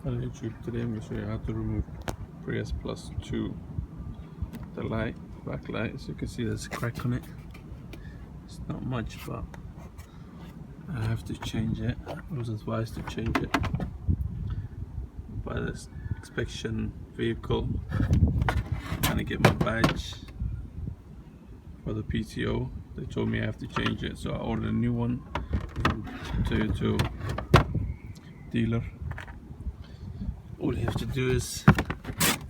Hello YouTube, today I'm going to show you how to remove Prius Plus 2, the light, backlight. As you can see, there's a crack on it. It's not much, but I have to change it. I was advised to change it by this inspection vehicle. I'm trying to get my badge for the PTO. They told me I have to change it, so I ordered a new one from Toyota dealer. All you have to do is,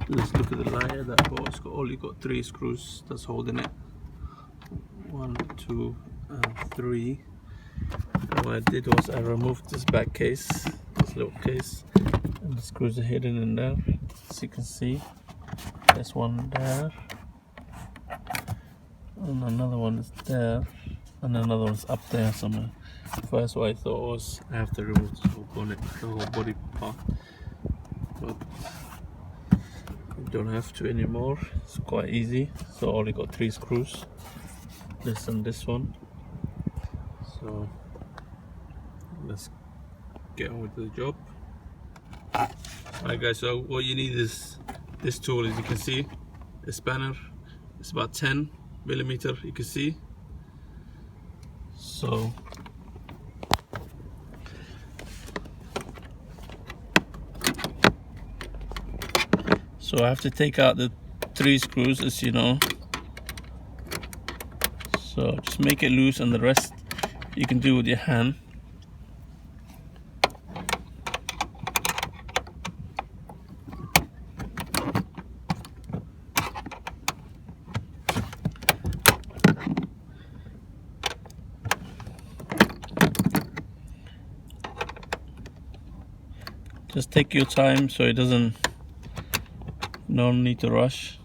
let's look at the light that I bought. It's only got 3 screws that's holding it. 1, 2, and 3. And what I did was I removed this back case, this little case, and the screws are hidden in there. As you can see, there's one there, and another one is there, and another one's up there somewhere. First, what I thought was I have to remove this whole bonnet, the whole body part. But you don't have to anymore. It's quite easy. So only got 3 screws, this and this one. So let's get on with the job. Alright guys, so what you need is this tool. As you can see, a spanner. It's about 10 millimeter, you can see. So I have to take out the 3 screws, as you know. So just make it loose, and the rest you can do with your hand. Just take your time, so it doesn't, no need to rush.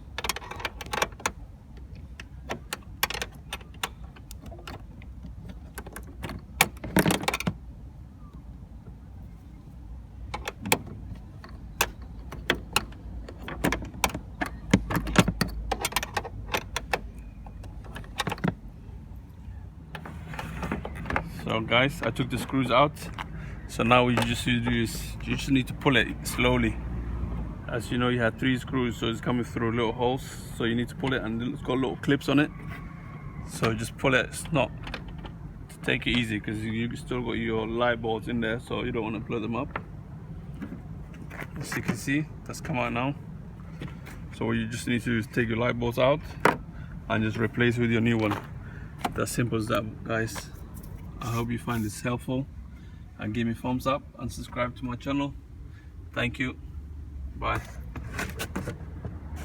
So guys, I took the screws out. So now what you just need to do is you just need to pull it slowly. As you know, you had 3 screws, so it's coming through little holes. So you need to pull it, and it's got little clips on it. So just pull it. It's not, take it easy, because you still got your light bulbs in there, so you don't want to blow them up. As you can see, that's come out now. So what you just need to do is take your light bulbs out and just replace with your new one. That's simple as that, guys. I hope you find this helpful, and give me a thumbs up and subscribe to my channel. Thank you. Bye.